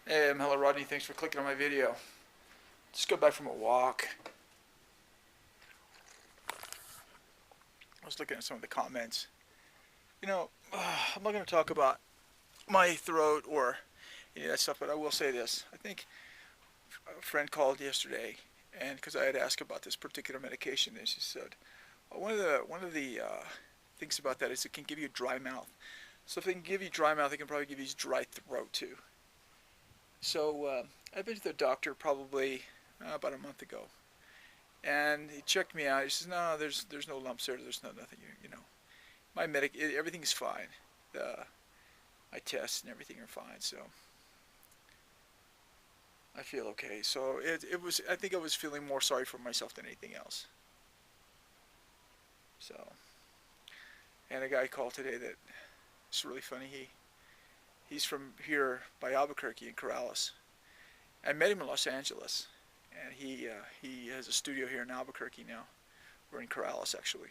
Hey, I'm hellorodney. Thanks for clicking on my video. Just got back from a walk. I was looking at some of the comments. I'm not going to talk about my throat or any of that stuff, but I will say this. I think a friend called yesterday, and because I had asked about this particular medication, and she said, one of the things about that is it can give you dry mouth. So if they can give you dry mouth, they can probably give you dry throat too. So I've been to the doctor probably about a month ago, and he checked me out. He says, "No, there's no lumps there. There's no nothing. My everything's fine. My tests and everything are fine. So I feel okay." So it was. I think I was feeling more sorry for myself than anything else. So, and a guy called today that it's really funny. He's from here by Albuquerque in Corrales. I met him in Los Angeles, and he has a studio here in Albuquerque now. We're in Corrales actually.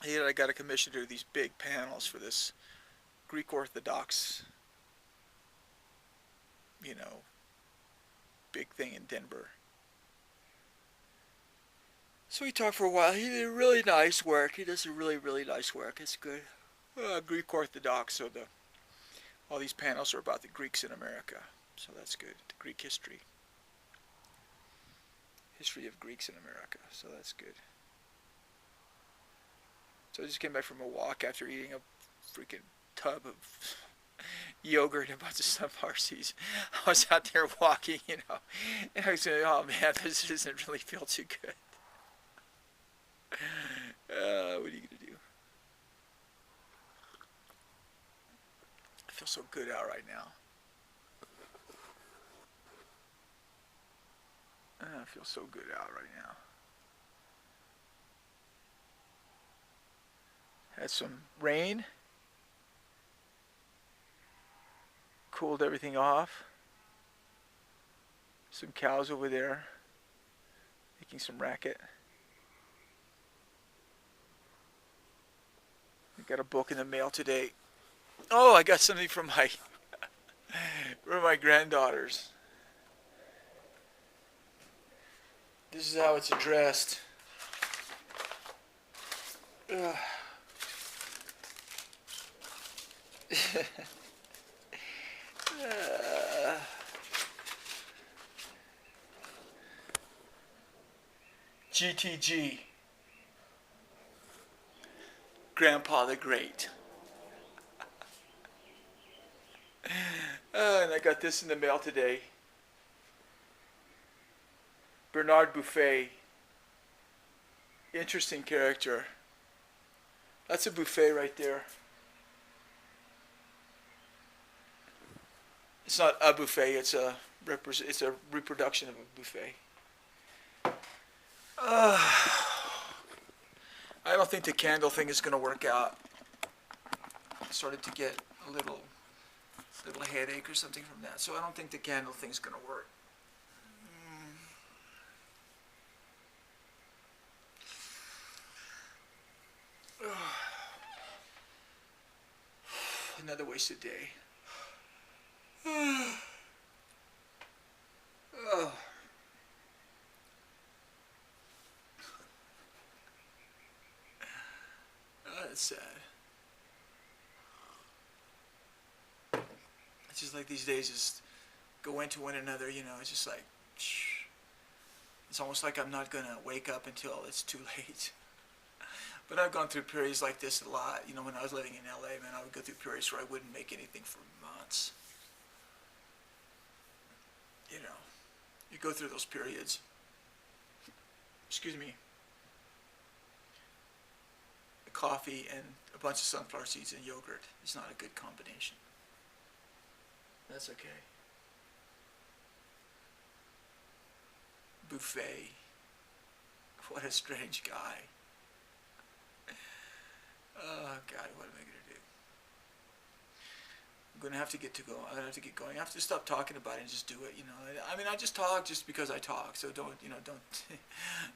I got a commission to do these big panels for this Greek Orthodox, you know, big thing in Denver. So we talked for a while. He did really nice work. He does really nice work. It's good. Greek Orthodox, so all these panels are about the Greeks in America. So that's good. The Greek history of Greeks in America. So that's good. So I just came back from a walk after eating a freaking tub of yogurt and a bunch of sun Parsees. I was out there walking, and I was saying, "Oh man, this doesn't really feel too good." What are you gonna do? I feel so good out right now. I feel so good out right now. Had some rain, cooled everything off. Some cows over there making some racket. I got a book in the mail today. Oh, I got something from my granddaughters. This is how it's addressed. Ugh. GTG, Grandpa the Great. And I got this in the mail today. Bernard Buffet. Interesting character. That's a buffet right there. It's not a buffet, it's a reproduction of a buffet. I don't think the candle thing is going to work out. I started to get a little headache or something from that, so I don't think the candle thing's going to work. Another wasted day. Oh. That's sad. It's just like these days just go into one another, it's just like, it's almost like I'm not going to wake up until it's too late. But I've gone through periods like this a lot. When I was living in LA, man, I would go through periods where I wouldn't make anything for months. You go through those periods. Excuse me. Coffee and a bunch of sunflower seeds and yogurt is not a good combination. That's okay. Buffet. What a strange guy. Oh God, what am I gonna do? I'm gonna have to get going. I have to get going. I have to stop talking about it and just do it. I mean, I just talk just because I talk. So don't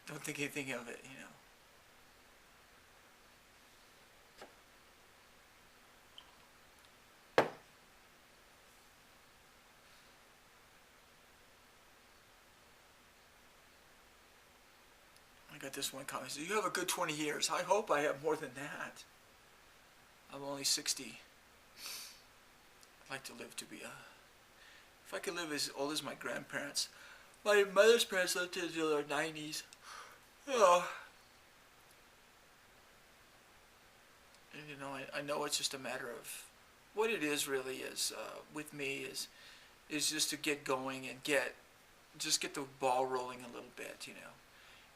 don't think anything of it. this one comment. So you have a good 20 years. I hope I have more than that. I'm only 60. I'd like to live to be if I could live as old as my grandparents. My mother's parents lived until their 90s. Oh. And you know, I know it's just a matter of what it is really is with me is just to get going and get the ball rolling a little bit, you know,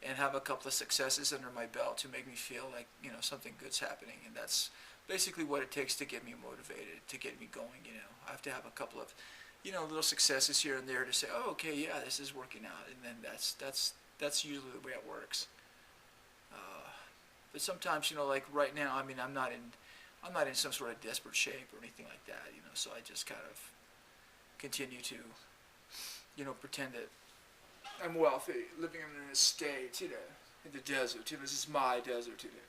and have a couple of successes under my belt to make me feel like, you know, something good's happening. And that's basically what it takes to get me motivated, to get me going, you know. I have to have a couple of, you know, little successes here and there to say, oh, okay, yeah, this is working out. And then that's usually the way it works. But sometimes, you know, like right now, I mean, I'm not in some sort of desperate shape or anything like that, you know, so I just kind of continue to, you know, pretend that I'm wealthy, living in an estate, you know, in the desert. You know, this is my desert, you know.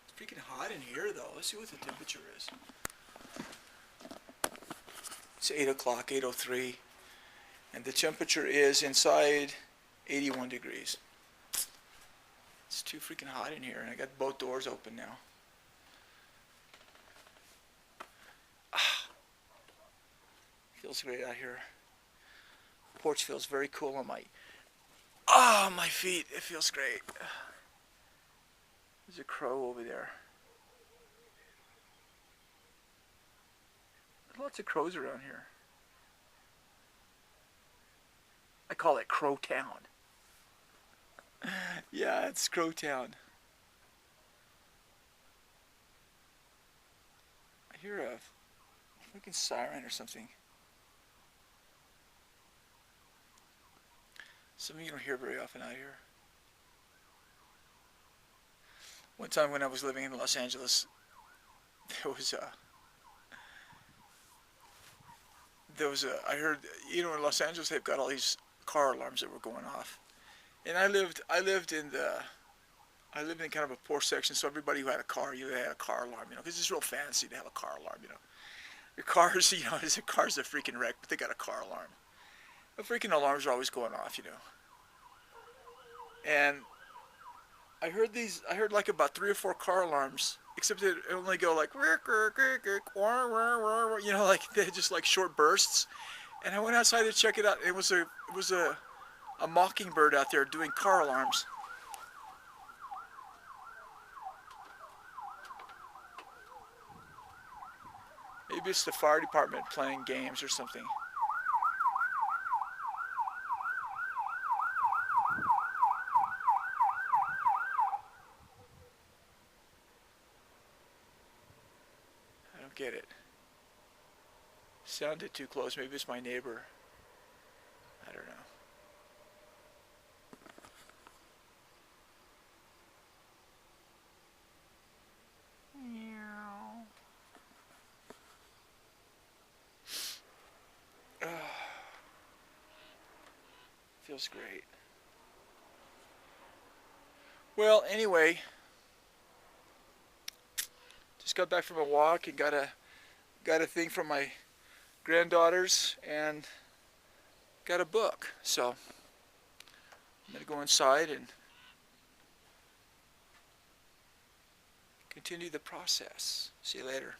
It's freaking hot in here, though. Let's see what the temperature is. It's 8 o'clock, 8:03, and the temperature is inside 81 degrees. It's too freaking hot in here, and I got both doors open now. Feels great out here. Porch feels very cool on my feet. It feels great. There's a crow over there. There's lots of crows around here. I call it Crow Town. Yeah, it's Crow Town. I hear a freaking siren or something. Something you don't hear very often out here. One time when I was living in Los Angeles, I heard, you know, in Los Angeles they've got all these car alarms that were going off. And I lived in kind of a poor section, so everybody who had a car, you had a car alarm, you know, because it's real fancy to have a car alarm, you know. Your cars, you know, the car's a freaking wreck, but they got a car alarm. The freaking alarms are always going off, you know. And I heard like about 3 or 4 car alarms, except they only go like, you know, like they're just like short bursts. And I went outside to check it out. It was a mockingbird out there doing car alarms. Maybe it's the fire department playing games or something. I don't get it. Sounded too close. Maybe it's my neighbor. I don't know. Feels great. Well, anyway, just got back from a walk and got a thing from my granddaughters and got a book. So I'm gonna go inside and continue the process. See you later.